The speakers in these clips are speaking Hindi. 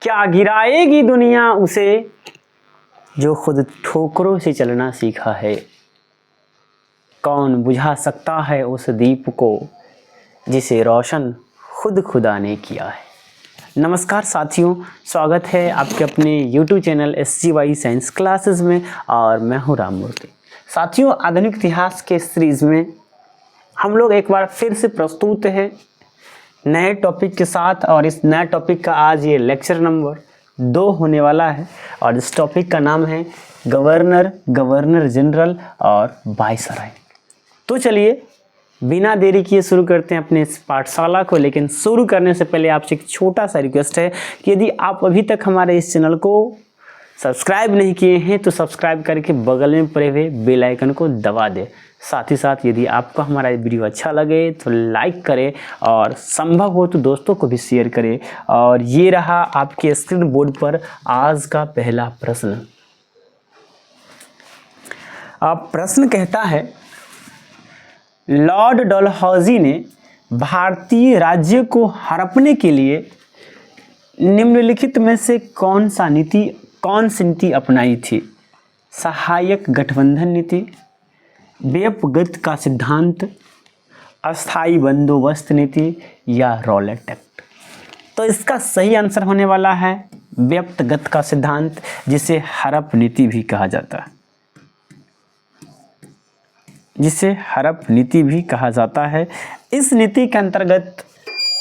क्या गिराएगी दुनिया उसे जो खुद ठोकरों से चलना सीखा है। कौन बुझा सकता है उस दीप को जिसे रोशन खुद खुदा ने किया है। नमस्कार साथियों, स्वागत है आपके अपने YouTube channel SGY science classes में और मैं हूं राम मूर्ति। साथियों, आधुनिक इतिहास के सीरीज़ में हम लोग एक बार फिर से प्रस्तुत हैं नए टॉपिक के साथ, और इस नए टॉपिक का आज ये लेक्चर नंबर 2 होने वाला है और इस टॉपिक का नाम है गवर्नर जनरल और वायसराय। तो चलिए बिना देरी किए शुरू करते हैं अपने इस पाठशाला को। लेकिन शुरू करने से पहले आपसे एक छोटा सा रिक्वेस्ट है कि यदि आप अभी तक हमारे इस चैनल को सब्सक्राइब नहीं किए हैं तो सब्सक्राइब करके बगल में पड़े हुए बेल आइकन को दबा दें। साथ ही साथ यदि आपको हमारा वीडियो अच्छा लगे तो लाइक करें और संभव हो तो दोस्तों को भी शेयर करें। और ये रहा आपके स्क्रीन बोर्ड पर आज का पहला प्रश्न। अब प्रश्न कहता है, लॉर्ड डलहौजी ने भारतीय राज्य को हड़पने के लिए निम्नलिखित में से कौन सी नीति अपनाई थी। सहायक गठबंधन नीति, व्यापगत का सिद्धांत, अस्थाई बंदोबस्त नीति या रॉलेट एक्ट। तो इसका सही आंसर होने वाला है व्यापगत का सिद्धांत, जिसे हड़प नीति भी कहा जाता है। इस नीति के अंतर्गत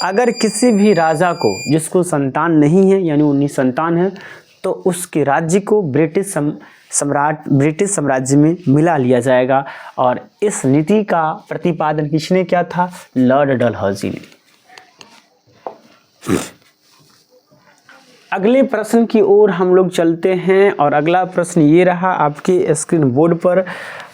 अगर किसी भी राजा को जिसको संतान नहीं है यानी वो निसंतान है तो उसके राज्य को ब्रिटिश साम्राज्य में मिला लिया जाएगा। और इस नीति का प्रतिपादन किसने किया था? लॉर्ड डलहौजी ने। अगले प्रश्न की ओर हम लोग चलते हैं और अगला प्रश्न ये रहा आपके स्क्रीन बोर्ड पर।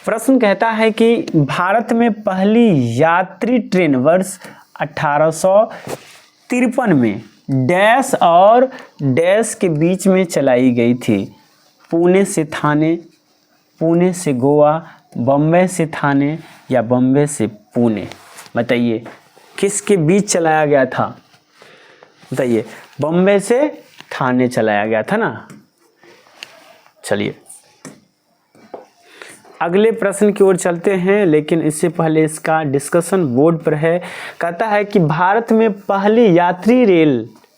प्रश्न कहता है कि भारत में पहली यात्री ट्रेन वर्ष 1853 में डैश और डैश के बीच में चलाई गई थी। पुणे से थाने, पुणे से गोवा, बम्बई से थाने या बम्बई से पुणे। बताइए किसके बीच चलाया गया था? बताइए, बम्बई से थाने चलाया गया था ना। चलिए अगले प्रश्न की ओर चलते हैं, लेकिन इससे पहले इसका डिस्कशन बोर्ड पर है। कहता है कि भारत में पहली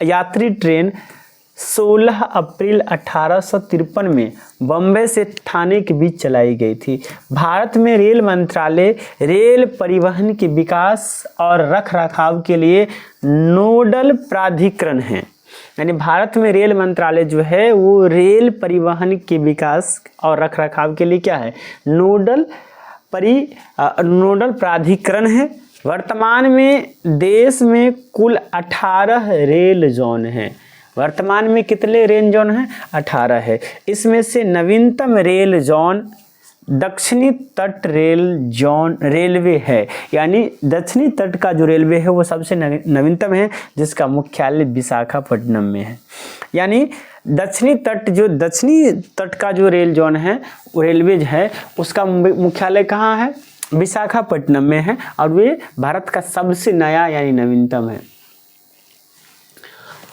यात्री ट्रेन 16 अप्रैल 1853 में बम्बई से थाने के बीच चलाई गई थी। भारत में रेल मंत्रालय रेल परिवहन के विकास और रखरखाव के लिए नोडल प्राधिकरण है। यानी भारत में रेल मंत्रालय जो है वो रेल परिवहन के विकास और रखरखाव के लिए क्या है? नोडल प्राधिकरण है। वर्तमान में देश में कुल 18 रेल जोन हैं। वर्तमान में कितने रेल जोन हैं? 18 है। इसमें से नवीनतम रेल जोन दक्षिणी तट रेलवे है। यानी दक्षिणी तट का जो रेलवे है वो सबसे नवीनतम है, जिसका मुख्यालय विशाखापट्टनम में है। यानी दक्षिणी तट का जो रेल जोन है, रेलवेज है, उसका मुख्यालय कहाँ है? विशाखापट्टनम में है और वे भारत का सबसे नया यानी नवीनतम है।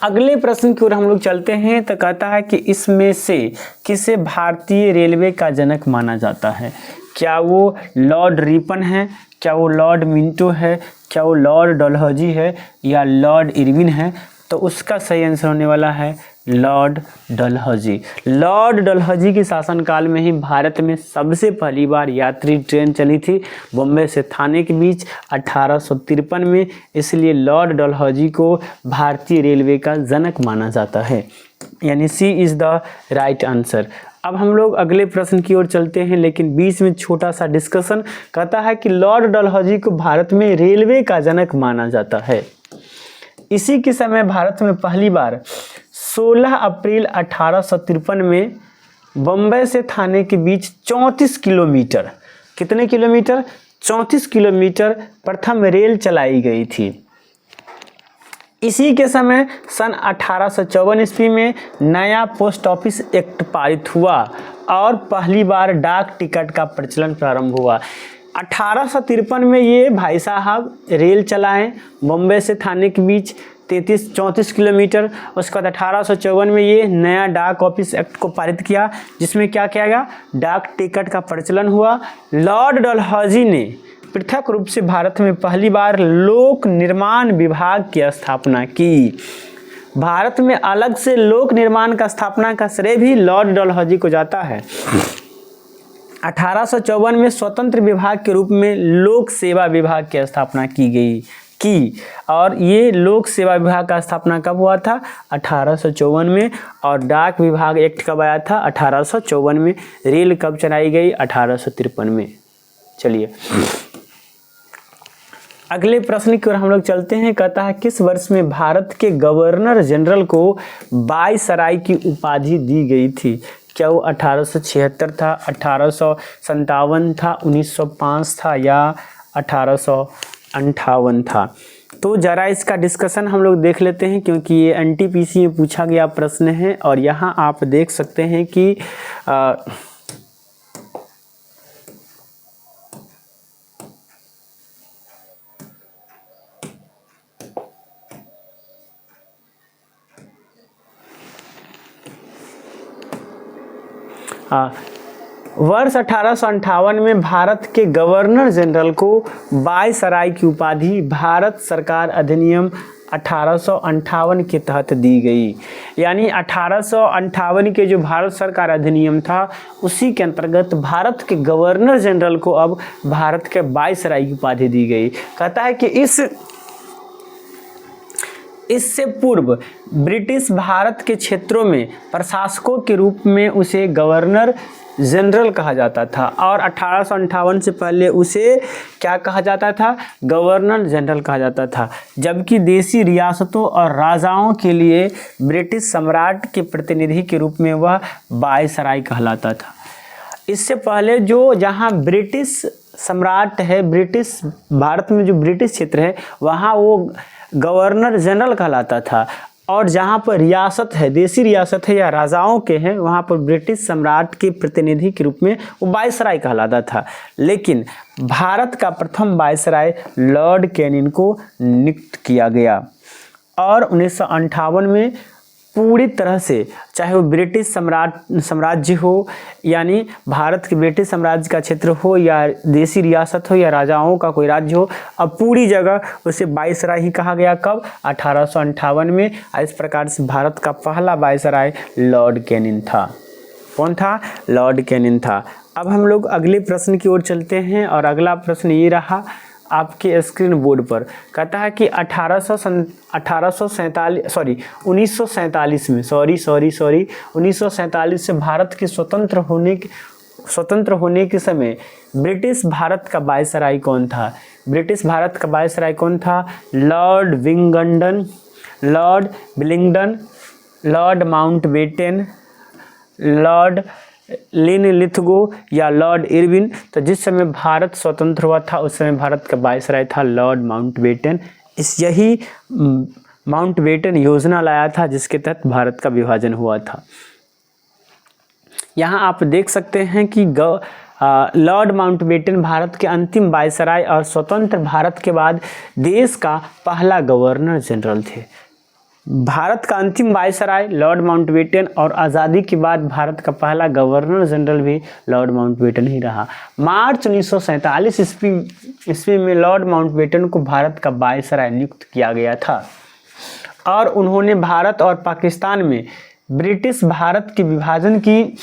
अगले प्रश्न की ओर हम लोग चलते हैं। तो कहता है कि इसमें से किसे भारतीय रेलवे का जनक माना जाता है? क्या वो लॉर्ड रिपन है, क्या वो लॉर्ड मिंटो है, क्या वो लॉर्ड डलहौजी है या लॉर्ड इरविन है? तो उसका सही आंसर होने वाला है लॉर्ड डलहौजी। लॉर्ड डलहौजी के शासनकाल में ही भारत में सबसे पहली बार यात्री ट्रेन चली थी बॉम्बे से थाने के बीच 1853 में। इसलिए लॉर्ड डलहौजी को भारतीय रेलवे का जनक माना जाता है। यानी सी इज़ द राइट आंसर। अब हम लोग अगले प्रश्न की ओर चलते हैं, लेकिन बीच में छोटा सा डिस्कशन। कहता है कि लॉर्ड डलहौजी को भारत में रेलवे का जनक माना जाता है। इसी के समय भारत में पहली बार 16 अप्रैल 1853 में बम्बई से थाने के बीच 34 किलोमीटर, कितने किलोमीटर? 34 किलोमीटर प्रथम रेल चलाई गई थी। इसी के समय सन 1854 ईस्वी में नया पोस्ट ऑफिस एक्ट पारित हुआ और पहली बार डाक टिकट का प्रचलन प्रारंभ हुआ। 1853 में ये भाई साहब रेल चलाएं बम्बई से थाने के बीच, 34 किलोमीटर। उसके बाद 1854 में ये नया डाक ऑफिस एक्ट को पारित किया, जिसमें क्या किया गया, डाक टिकट का प्रचलन हुआ। लॉर्ड डलहौजी ने पृथक रूप से भारत में पहली बार लोक निर्माण विभाग की स्थापना की। भारत में अलग से लोक निर्माण का स्थापना का श्रेय भी लॉर्ड डलहौजी को जाता है। 1854 में स्वतंत्र विभाग के रूप में लोक सेवा विभाग की स्थापना की और ये लोक सेवा विभाग का स्थापना कब हुआ था, 1854 में। और डाक विभाग एक्ट कब आया था, 1854 में। रेल कब चलाई गई, 1853 में। चलिए अगले प्रश्न की ओर हम लोग चलते हैं। कहता है किस वर्ष में भारत के गवर्नर जनरल को वायसराय की उपाधि दी गई थी? क्या वो 1876 था, 1857 था, 1905 था या 1858 था? तो ज़रा इसका डिस्कशन हम लोग देख लेते हैं, क्योंकि ये एनटीपीसी में पूछा गया प्रश्न है। और यहाँ आप देख सकते हैं कि वर्ष 1858 में भारत के गवर्नर जनरल को वायसराय की उपाधि भारत सरकार अधिनियम 1858 के तहत दी गई। यानी 1858 के जो भारत सरकार अधिनियम था, उसी के अंतर्गत भारत के गवर्नर जनरल को अब भारत के वायसराय की उपाधि दी गई। कहता है कि इससे पूर्व ब्रिटिश भारत के क्षेत्रों में प्रशासकों के रूप में उसे गवर्नर जनरल कहा जाता था, और 1858 से पहले उसे क्या कहा जाता था, गवर्नर जनरल कहा जाता था। जबकि देसी रियासतों और राजाओं के लिए ब्रिटिश सम्राट के प्रतिनिधि के रूप में वह वायसराय कहलाता था। इससे पहले जो जहाँ ब्रिटिश सम्राट है, ब्रिटिश भारत में जो ब्रिटिश क्षेत्र है, वहाँ वो गवर्नर जनरल कहलाता था, और जहाँ पर रियासत है, देसी रियासत है या राजाओं के हैं, वहाँ पर ब्रिटिश सम्राट के प्रतिनिधि के रूप में वो वायसराय कहलाता था। लेकिन भारत का प्रथम वायसराय लॉर्ड कैनिंग को नियुक्त किया गया, और 1958 में पूरी तरह से, चाहे वो ब्रिटिश साम्राज्य हो, यानी भारत के ब्रिटिश साम्राज्य का क्षेत्र हो या देसी रियासत हो या राजाओं का कोई राज्य हो, अब पूरी जगह उसे वायसराय ही कहा गया। कब? 1858 में। इस प्रकार से भारत का पहला वायसराय लॉर्ड कैनिंग था। कौन था? लॉर्ड कैनिंग था। अब हम लोग अगले प्रश्न की ओर चलते हैं, और अगला प्रश्न ये रहा आपके स्क्रीन बोर्ड पर। कहता है कि 1947 में 1947 से भारत के स्वतंत्र होने के समय ब्रिटिश भारत का वायसराय कौन था? ब्रिटिश भारत का वायसराय कौन था? Lord Willingdon, Lord Willingdon, Lord Mountbatten, Lord Linlithgow या लॉर्ड इरविन। तो जिस समय भारत स्वतंत्र हुआ था, उस समय भारत का वायसराय था लॉर्ड माउंटबेटन। यही माउंटबेटन योजना लाया था, जिसके तहत भारत का विभाजन हुआ था। यहाँ आप देख सकते हैं कि लॉर्ड माउंटबेटन भारत के अंतिम वायसराय और स्वतंत्र भारत के बाद देश का पहला गवर्नर जनरल थे। भारत का अंतिम वायसराय लॉर्ड माउंटबेटन, और आज़ादी के बाद भारत का पहला गवर्नर जनरल भी लॉर्ड माउंटबेटन ही रहा। मार्च 1947 ईस्वी में लॉर्ड माउंटबेटन को भारत का वायसराय नियुक्त किया गया था, और उन्होंने भारत और पाकिस्तान में ब्रिटिश भारत के विभाजन की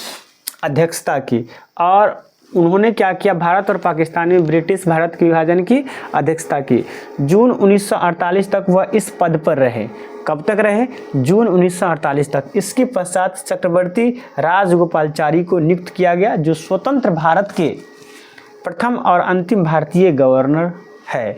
अध्यक्षता की। और उन्होंने क्या किया? भारत और पाकिस्तान में ब्रिटिश भारत के विभाजन की अध्यक्षता की। जून 1948 तक वह इस पद पर रहे। कब तक रहे? जून 1948 तक। इसके पश्चात चक्रवर्ती राजगोपालाचारी को नियुक्त किया गया, जो स्वतंत्र भारत के प्रथम और अंतिम भारतीय गवर्नर है।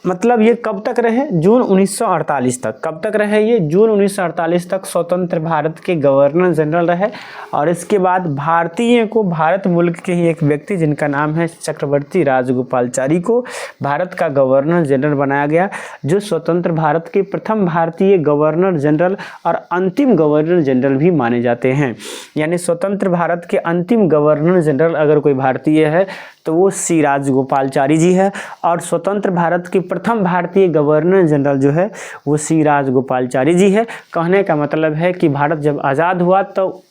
मतलब ये कब तक रहे? जून 1948 तक। कब तक रहे ये? जून 1948 तक स्वतंत्र भारत के गवर्नर जनरल रहे। और इसके बाद भारतीय को, भारत मुल्क के ही एक व्यक्ति जिनका नाम है चक्रवर्ती राजगोपालाचारी को भारत का गवर्नर जनरल बनाया गया, जो स्वतंत्र भारत के प्रथम भारतीय गवर्नर जनरल और अंतिम गवर्नर जनरल भी माने जाते हैं। यानी स्वतंत्र भारत के अंतिम गवर्नर जनरल अगर कोई भारतीय है तो वो सी राजगोपालाचारी जी है। और स्वतंत्र भारत के प्रथम भारतीय गवर्नर जनरल जो है वो सी राजगोपालाचारी जी है। कहने का मतलब है कि भारत जब आज़ाद हुआ तो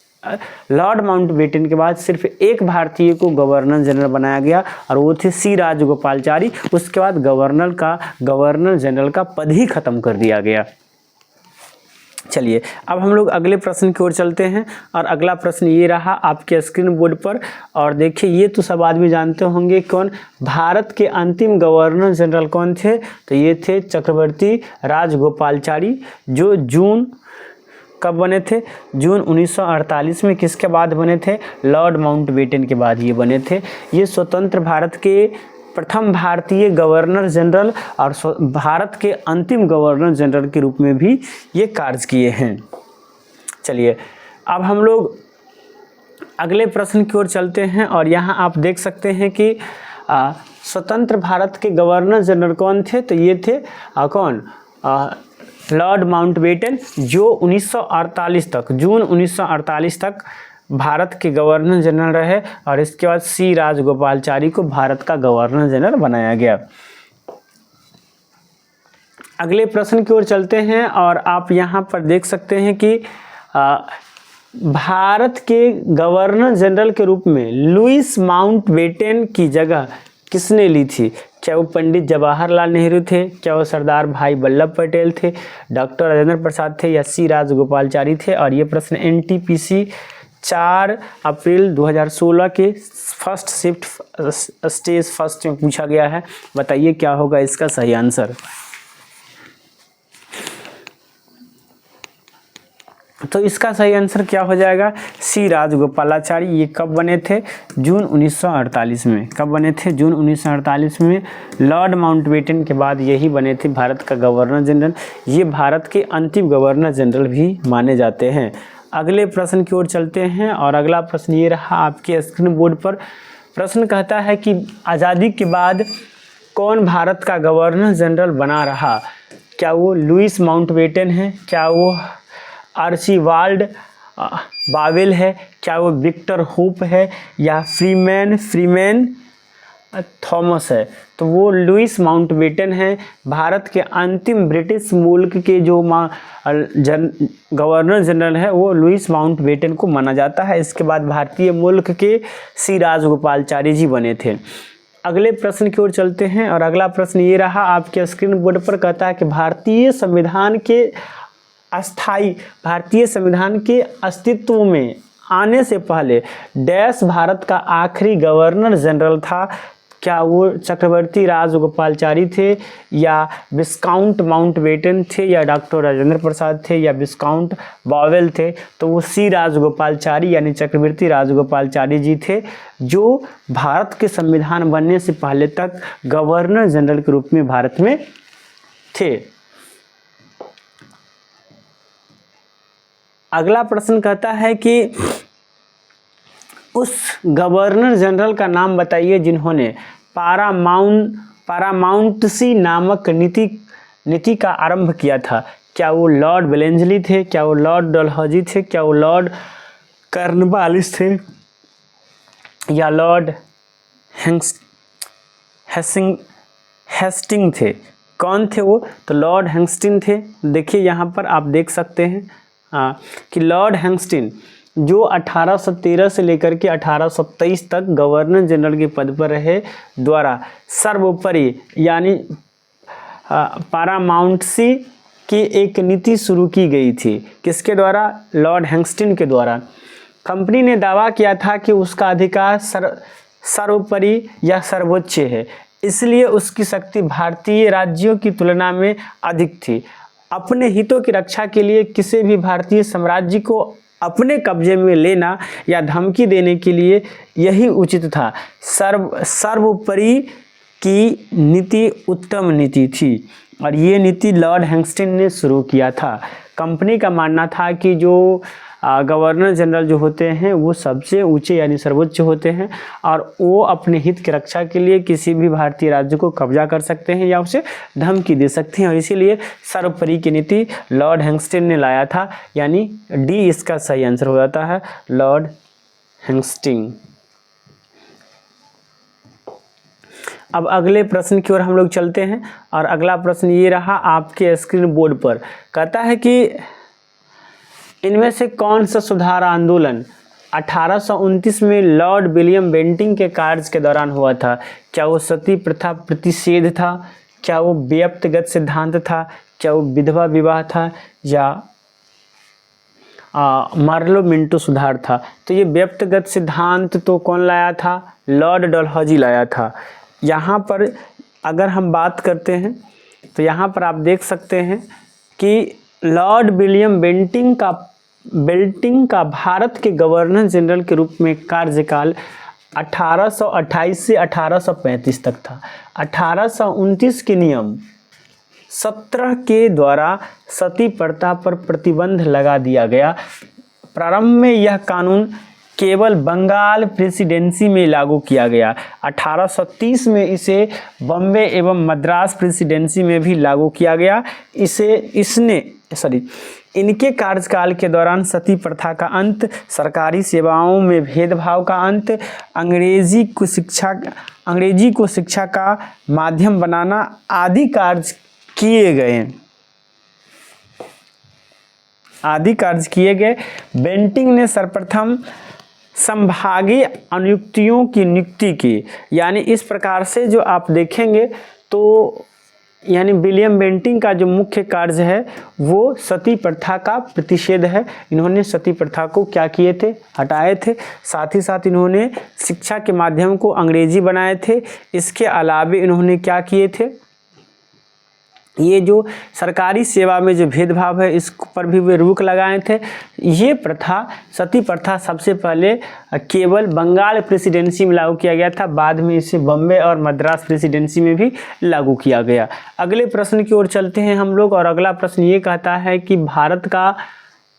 लॉर्ड माउंटबेटन के बाद सिर्फ एक भारतीय को गवर्नर जनरल बनाया गया और वो थे सी राजगोपालाचारी। उसके बाद गवर्नर जनरल का पद ही खत्म कर दिया गया। चलिए अब हम लोग अगले प्रश्न की ओर चलते हैं और अगला प्रश्न ये रहा आपके स्क्रीन बोर्ड पर। और देखिए ये तो सब आदमी जानते होंगे कौन भारत के अंतिम गवर्नर जनरल कौन थे, तो ये थे चक्रवर्ती राजगोपालाचारी, जो जून कब बने थे, जून 1948 में किसके बाद बने थे, लॉर्ड माउंटबेटन के बाद ये बने थे। ये स्वतंत्र भारत के प्रथम भारतीय गवर्नर जनरल और भारत के अंतिम गवर्नर जनरल के रूप में भी ये कार्य किए हैं। चलिए अब हम लोग अगले प्रश्न की ओर चलते हैं और यहाँ आप देख सकते हैं कि स्वतंत्र भारत के गवर्नर जनरल कौन थे, तो ये थे कौन, लॉर्ड माउंटबेटन, जो 1948 तक, जून 1948 तक भारत के गवर्नर जनरल रहे और इसके बाद सी राजगोपालाचारी को भारत का गवर्नर जनरल बनाया गया। अगले प्रश्न की ओर चलते हैं और आप यहाँ पर देख सकते हैं कि भारत के गवर्नर जनरल के रूप में लुईस माउंटबेटन की जगह किसने ली थी? क्या वो पंडित जवाहरलाल नेहरू थे, क्या वो सरदार भाई वल्लभ पटेल थे, डॉक्टर राजेंद्र प्रसाद थे या सी राजगोपालाचारी थे? और ये प्रश्न NTPC 4 अप्रैल 2016 के फर्स्ट शिफ्ट स्टेज फर्स्ट में पूछा गया है। बताइए क्या होगा इसका सही आंसर। तो इसका सही आंसर क्या हो जाएगा, सी राजगोपालाचारी। ये कब बने थे, जून 1948 में। कब बने थे, जून 1948 में। लॉर्ड माउंटबेटन के बाद यही बने थे भारत का गवर्नर जनरल। ये भारत के अंतिम गवर्नर जनरल भी माने जाते हैं। अगले प्रश्न की ओर चलते हैं और अगला प्रश्न ये रहा आपके स्क्रीन बोर्ड पर। प्रश्न कहता है कि आज़ादी के बाद कौन भारत का गवर्नर जनरल बना रहा? क्या वो लुईस माउंटबेटन है, क्या वो आर्चिबाल्ड बावेल है, क्या वो विक्टर होप है या फ्रीमैन थॉमस है? तो वो लुईस माउंटबेटन है। भारत के अंतिम ब्रिटिश मुल्क के जो गवर्नर जनरल है वो लुईस माउंटबेटन को माना जाता है। इसके बाद भारतीय मुल्क के सी राजगोपालाचारी जी बने थे। अगले प्रश्न की ओर चलते हैं और अगला प्रश्न ये रहा आपके स्क्रीन बोर्ड पर। कहता है कि भारतीय संविधान के अस्तित्व में आने से पहले डैश भारत का आखिरी गवर्नर जनरल था? क्या वो चक्रवर्ती राजगोपालाचारी थे या विस्काउंट माउंटबेटन थे या डॉक्टर राजेंद्र प्रसाद थे या विस्काउंट बावेल थे? तो वो सी राजगोपालाचारी यानी चक्रवर्ती राजगोपालाचारी जी थे, जो भारत के संविधान बनने से पहले तक गवर्नर जनरल के रूप में भारत में थे। अगला प्रश्न कहता है कि उस गवर्नर जनरल का नाम बताइए जिन्होंने पारामाउंटसी नामक नीति का आरंभ किया था। क्या वो लॉर्ड वेलेंसली थे, क्या वो लॉर्ड डलहौजी थे, क्या वो लॉर्ड कॉर्नवालिस थे या लॉर्ड हेस्टिंग थे? कौन थे वो? तो लॉर्ड हेस्टिंग थे। देखिए यहाँ पर आप देख सकते हैं कि लॉर्ड हेस्टिंग जो 1813 से लेकर के 1823 तक गवर्नर जनरल के पद पर रहे, द्वारा सर्वोपरि यानी पारामाउंटसी की एक नीति शुरू की गई थी। किसके द्वारा? लॉर्ड हेस्टिंग के द्वारा। कंपनी ने दावा किया था कि उसका अधिकार सर्वोपरि या सर्वोच्च है, इसलिए उसकी शक्ति भारतीय राज्यों की तुलना में अधिक थी। अपने हितों की रक्षा के लिए किसी भी भारतीय साम्राज्य को अपने कब्जे में लेना या धमकी देने के लिए यही उचित था। सर्वोपरि की नीति उत्तम नीति थी और ये नीति लॉर्ड हेस्टिंग ने शुरू किया था। कंपनी का मानना था कि जो गवर्नर जनरल जो होते हैं वो सबसे ऊंचे यानी सर्वोच्च होते हैं और वो अपने हित की रक्षा के लिए किसी भी भारतीय राज्य को कब्जा कर सकते हैं या उसे धमकी दे सकते हैं, और इसीलिए सर्वोपरि की नीति लॉर्ड हेस्टिंग ने लाया था, यानी डी इसका सही आंसर हो जाता है, लॉर्ड हेस्टिंग। अब अगले प्रश्न की ओर हम लोग चलते हैं और अगला प्रश्न ये रहा आपके स्क्रीन बोर्ड पर। कहता है कि इनमें से कौन सा सुधार आंदोलन 1829 में लॉर्ड विलियम बेंटिंग के कार्य के दौरान हुआ था? क्या वो सती प्रथा प्रतिषेध था, क्या वो व्यक्तिगत सिद्धांत था, क्या वो विधवा विवाह था, या मार्लो मिंटो सुधार था? तो ये व्यक्तिगत सिद्धांत तो कौन लाया था? लॉर्ड डलहौजी लाया था। यहाँ पर अगर हम बात करते हैं तो यहाँ पर आप देख सकते हैं कि लॉर्ड विलियम बेंटिंग का भारत के गवर्नर जनरल के रूप में कार्यकाल 1828 से 1835 तक था। 1829 के नियम 17 के द्वारा सती प्रथा पर प्रतिबंध लगा दिया गया। प्रारंभ में यह कानून केवल बंगाल प्रेसिडेंसी में लागू किया गया। 1830 में इसे बॉम्बे एवं मद्रास प्रेसिडेंसी में भी लागू किया गया। इनके कार्यकाल के दौरान सती प्रथा का अंत, सरकारी सेवाओं में भेदभाव का अंत, अंग्रेजी को शिक्षा का माध्यम बनाना आदि कार्य किए गए। बेंटिंग ने सर्वप्रथम संभागीय अनुयुक्तियों की नियुक्ति की। यानी इस प्रकार से जो आप देखेंगे तो यानी विलियम बेंटिंग का जो मुख्य कार्य है वो सती प्रथा का प्रतिषेध है। इन्होंने सती प्रथा को क्या किए थे? हटाए थे। साथ ही साथ इन्होंने शिक्षा के माध्यम को अंग्रेजी बनाए थे। इसके अलावे इन्होंने क्या किए थे? ये जो सरकारी सेवा में जो भेदभाव है इस पर भी वे रोक लगाए थे। ये प्रथा, सती प्रथा सबसे पहले केवल बंगाल प्रेसिडेंसी में लागू किया गया था। बाद में इसे बॉम्बे और मद्रास प्रेसिडेंसी में भी लागू किया गया। अगले प्रश्न की ओर चलते हैं हम लोग और अगला प्रश्न ये कहता है कि भारत का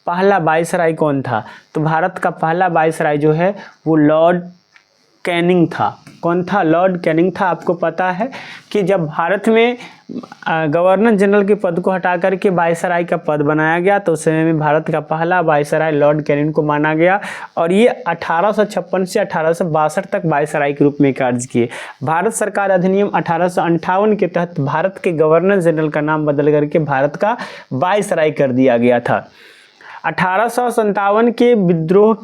पहला वायसराय कौन था? तो भारत का पहला वायसराय जो है वो लॉर्ड कैनिंग था। कौन था? लॉर्ड कैनिंग था। आपको पता है कि जब भारत में गवर्नर जनरल के पद को हटा करके वायसराय का पद बनाया गया तो उस समय में भारत का पहला वायसराय लॉर्ड कैनिंग को माना गया और ये 1856 से 1862 तक वायसराय के रूप में कार्य किए। भारत सरकार अधिनियम 1858 के तहत भारत के गवर्नर जनरल का नाम बदल करके भारत का वायसराय कर दिया गया था। 1857 के विद्रोह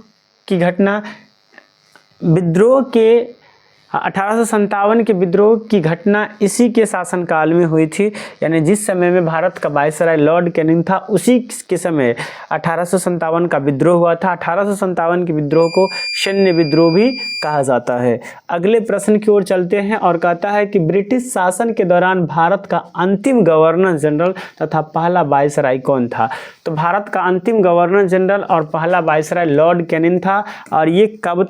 की घटना इसी के शासनकाल में हुई थी। यानी जिस समय में भारत का वायसराय लॉर्ड कैनिंग था उसी के समय 1857 का विद्रोह हुआ था। 1857 के विद्रोह को सैन्य विद्रोह भी कहा जाता है। अगले प्रश्न की ओर चलते हैं और कहता है कि ब्रिटिश शासन के दौरान भारत का अंतिम गवर्नर जनरल तथा पहला वायसराय कौन था? तो भारत का अंतिम गवर्नर जनरल और पहला वायसराय लॉर्ड कैनिंग था। और ये कब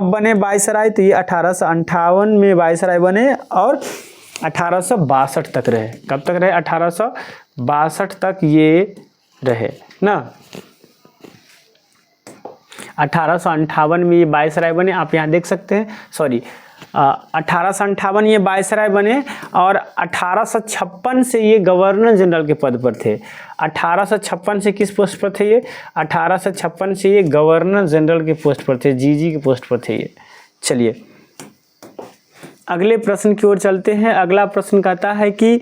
बने वायसराय? तो ये 1858 में वायसराय बने और 1862 तक रहे। कब तक रहे? 1862 तक ये रहे ना। 1858 में ये वायसराय बने। आप यहाँ देख सकते हैं, 1858 ये वायसराय बने और 1856 से ये गवर्नर जनरल के पद पर थे। 1856 से किस पोस्ट पर थे ये? 1856 से ये गवर्नर जनरल के पोस्ट पर थे, जीजी के पोस्ट पर थे ये। चलिए अगले प्रश्न की ओर चलते हैं। अगला प्रश्न कहता है कि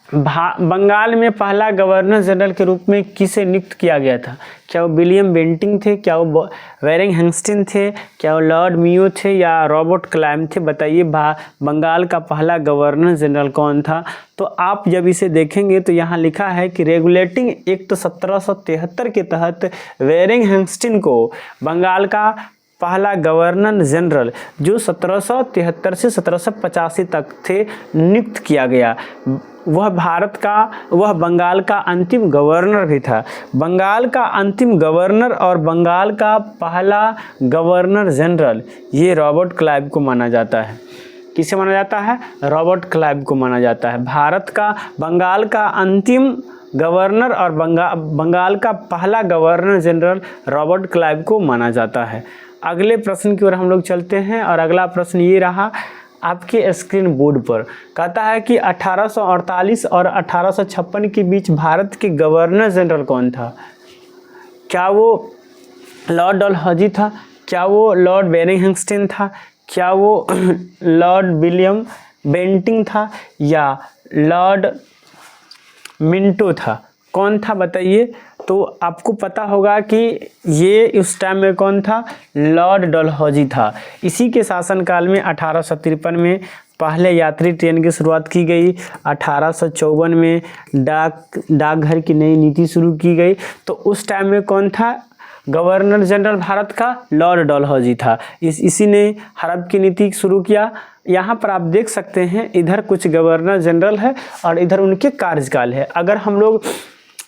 बंगाल में पहला गवर्नर जनरल के रूप में किसे नियुक्त किया गया था? क्या वो विलियम बेंटिंग थे, क्या वो वेरिंग हेस्टिंग थे, क्या वो लॉर्ड मेयो थे या रॉबर्ट क्लाइव थे? बताइए बंगाल का पहला गवर्नर जनरल कौन था? तो आप जब इसे देखेंगे तो यहाँ लिखा है कि रेगुलेटिंग एक्ट 1773 के तहत वेरिंग हेस्टिंग को बंगाल का पहला गवर्नर जनरल जो 1773 से 1785 तक थे नियुक्त किया गया। वह बंगाल का अंतिम गवर्नर भी था। बंगाल का अंतिम गवर्नर और बंगाल का पहला गवर्नर जनरल ये रॉबर्ट क्लाइव को माना जाता है। किसे माना जाता है? रॉबर्ट क्लाइव को माना जाता है। बंगाल का अंतिम गवर्नर और बंगाल का पहला गवर्नर जनरल रॉबर्ट क्लाइव को माना जाता है। अगले प्रश्न की ओर हम लोग चलते हैं और अगला प्रश्न ये रहा आपके स्क्रीन बोर्ड पर। कहता है कि 1848 और 1856 के बीच भारत के गवर्नर जनरल कौन था? क्या वो लॉर्ड डलहौजी था? क्या वो लॉर्ड वेरिंग हेस्टिंग था? क्या वो लॉर्ड विलियम बेंटिंग था या लॉर्ड मिंटो था? कौन था बताइए? तो आपको पता होगा कि ये उस टाइम में कौन था? लॉर्ड डलहौजी था। इसी के शासनकाल में 1853 में पहले यात्री ट्रेन की शुरुआत की गई। 1854 में डाकघर की नई नीति शुरू की गई। तो उस टाइम में कौन था? गवर्नर जनरल भारत का लॉर्ड डलहौजी था। इसी ने हड़प की नीति शुरू किया। यहाँ पर आप देख सकते हैं, इधर कुछ गवर्नर जनरल है और इधर उनके कार्यकाल है। अगर हम लोग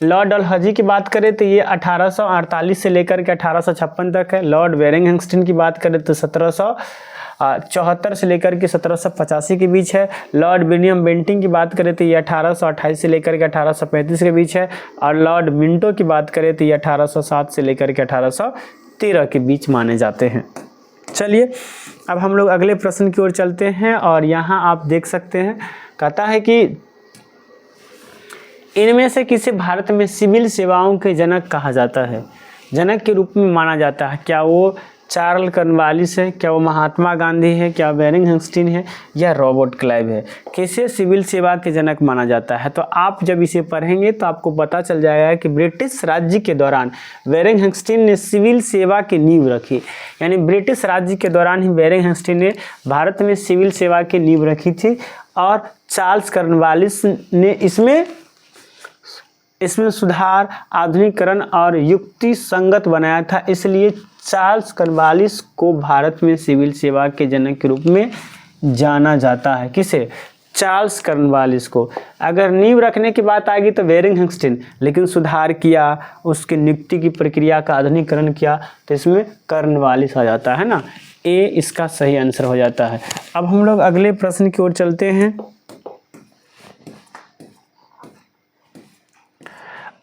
लॉर्ड डलहौजी की बात करें तो ये 1848 से लेकर के 1856 तक है। लॉर्ड वेरिंगस्टन की बात करें तो 1774 से लेकर के 1785 के बीच है। लॉर्ड विलियम बेंटिंग की बात करें तो ये 1828 से लेकर के 1835 के बीच है। और लॉर्ड मिंटो की बात करें तो ये 1807 से लेकर के 1813 के बीच माने जाते हैं। चलिए अब हम लोग अगले प्रश्न की ओर चलते हैं और यहाँ आप देख सकते हैं, कहता है कि इनमें से किसे भारत में सिविल सेवाओं के जनक कहा जाता है? जनक के रूप में माना जाता है। क्या वो चार्ल्स कॉर्नवालिस है? क्या वो महात्मा गांधी है? क्या वेरिंगस्टीन है? या रॉबर्ट क्लाइव है? किसे सिविल सेवा के जनक माना जाता है? तो आप जब इसे पढ़ेंगे तो आपको पता चल जाएगा कि ब्रिटिश राज्य के दौरान वेरिंगस्टीन ने सिविल सेवा की नींव रखी। यानी ब्रिटिश राज्य के दौरान ही वेरिंगस्टीन ने भारत में सिविल सेवा की नींव रखी थी और चार्ल्स कॉर्नवालिस ने इसमें सुधार, आधुनिकीकरण और युक्ति संगत बनाया था। इसलिए चार्ल्स कॉर्नवालिस को भारत में सिविल सेवा के जनक के रूप में जाना जाता है। किसे? चार्ल्स कॉर्नवालिस को। अगर नींव रखने की बात आएगी तो वेरिंगस्टीन, लेकिन सुधार किया, उसकी नियुक्ति की प्रक्रिया का आधुनिकीकरण किया, तो इसमें कॉर्नवालिस आ जाता है ना। ए इसका सही आंसर हो जाता है। अब हम लोग अगले प्रश्न की ओर चलते हैं।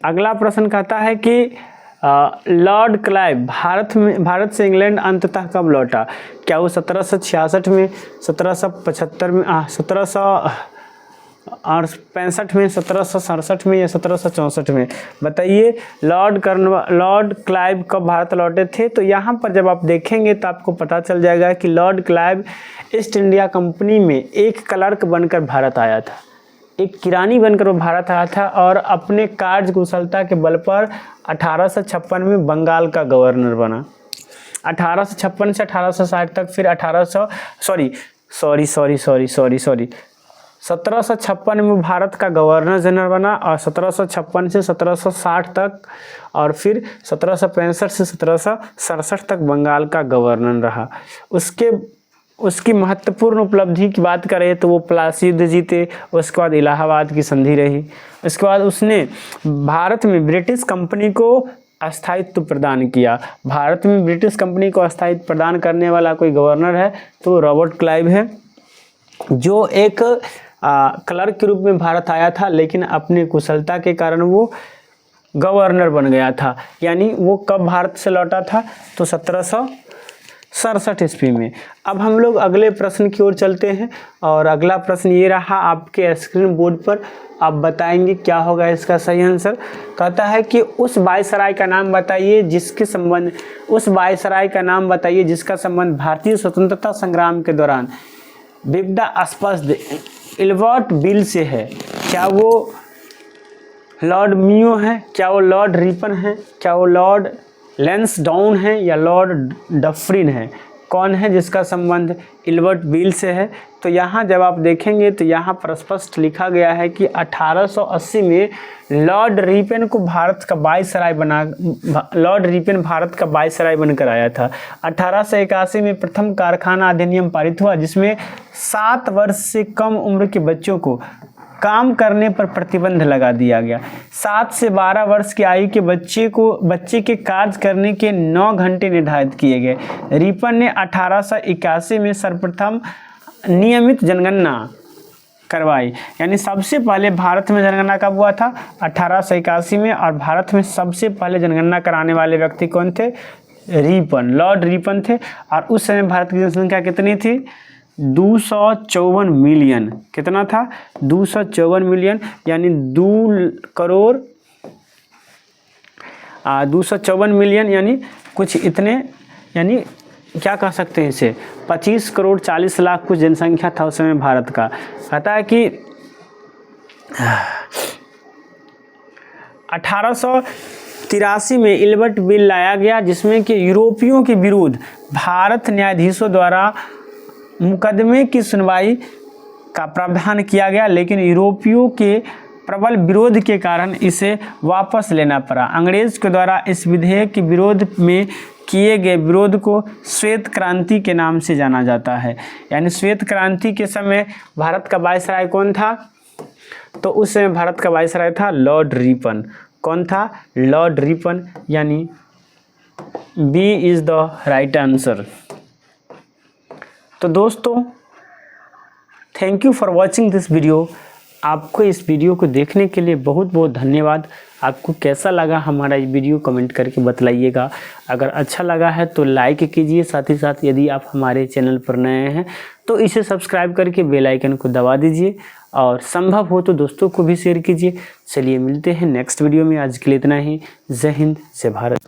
अगला प्रश्न कहता है कि लॉर्ड क्लाइव भारत से इंग्लैंड अंततः कब लौटा? क्या वो 1766 में, 1775 में, 1765 में, 1767 में या 1764 में? बताइए लॉर्ड क्लाइव कब भारत लौटे थे? तो यहाँ पर जब आप देखेंगे तो आपको पता चल जाएगा कि Lord Clive east India company में एक क्लर्क बनकर भारत आया था। एक किरानी बनकर वो भारत आया था और अपने कार्य कुशलता के बल पर 1856 में बंगाल का गवर्नर बना। 1856 से 1860 तक, फिर 1756 में भारत का गवर्नर जनरल बना और 1756 से 1760 तक और फिर 1765 से 1767 तक बंगाल का गवर्नर रहा। उसकी महत्वपूर्ण उपलब्धि की बात करें तो वो प्लासी युद्ध जीते। उसके बाद इलाहाबाद की संधि रही। उसके बाद उसने भारत में ब्रिटिश कंपनी को अस्थायित्व प्रदान किया। भारत में ब्रिटिश कंपनी को अस्थायित्व प्रदान करने वाला कोई गवर्नर है तो रॉबर्ट क्लाइव है, जो एक क्लर्क के रूप में भारत आया था, लेकिन अपने कुशलता के कारण वो गवर्नर बन गया था। यानी वो कब भारत से लौटा था? तो 1767 ईस्वी में। अब हम लोग अगले प्रश्न की ओर चलते हैं और अगला प्रश्न ये रहा आपके स्क्रीन बोर्ड पर। आप बताएंगे क्या होगा इसका सही आंसर। कहता है कि उस वायसराय का नाम बताइए जिसका संबंध भारतीय स्वतंत्रता संग्राम के दौरान विपदा स्पष्ट इल्बर्ट बिल से है। क्या वो लॉर्ड मियो है? क्या वो लॉर्ड रिपन है? क्या वो लॉर्ड लैंसडाउन है या लॉर्ड डफरिन है? कौन है जिसका संबंध इल्बर्ट बिल से है? तो यहाँ जब आप देखेंगे तो यहाँ पर स्पष्ट लिखा गया है कि 1880 में लॉर्ड रिपन भारत का वायसराय बनकर आया था। 1881 में प्रथम कारखाना अधिनियम पारित हुआ, जिसमें 7 वर्ष से कम उम्र के बच्चों को काम करने पर प्रतिबंध लगा दिया गया। 7 से 12 वर्ष की आयु के बच्चे के कार्य करने के 9 घंटे निर्धारित किए गए। रिपन ने 1881 में सर्वप्रथम नियमित जनगणना करवाई। यानी सबसे पहले भारत में जनगणना कब हुआ था? 1881 में। और भारत में सबसे पहले जनगणना कराने वाले व्यक्ति कौन थे? लॉर्ड रिपन थे। और उस समय भारत की जनसंख्या कितनी थी? 254 मिलियन। कितना था? 254 मिलियन, यानी 254 मिलियन यानी कुछ इतने, यानी क्या कह सकते हैं इसे, 25 करोड़ 40 लाख कुछ जनसंख्या था उस समय भारत का। कहता है कि 1883 में इल्बर्ट बिल लाया गया, जिसमें कि यूरोपियों के विरुद्ध भारत न्यायाधीशों द्वारा मुकदमे की सुनवाई का प्रावधान किया गया, लेकिन यूरोपियों के प्रबल विरोध के कारण इसे वापस लेना पड़ा। अंग्रेज के द्वारा इस विधेयक के विरोध में किए गए विरोध को श्वेत क्रांति के नाम से जाना जाता है। यानी श्वेत क्रांति के समय भारत का वायसराय कौन था, तो उस समय भारत का वायसराय था लॉर्ड रिपन। कौन था, लॉर्ड रिपन, यानी B is the right answer. तो दोस्तों, thank you for watching this video. आपको इस वीडियो को देखने के लिए बहुत बहुत धन्यवाद। आपको कैसा लगा हमारा ये वीडियो कमेंट करके बतलाइएगा। अगर अच्छा लगा है तो लाइक कीजिए, साथ ही साथ यदि आप हमारे चैनल पर नए हैं तो इसे सब्सक्राइब करके बेल आइकन को दबा दीजिए, और संभव हो तो दोस्तों को भी शेयर कीजिए। चलिए मिलते हैं नेक्स्ट वीडियो में, आज के लिए इतना ही। जय हिंद, जय भारत।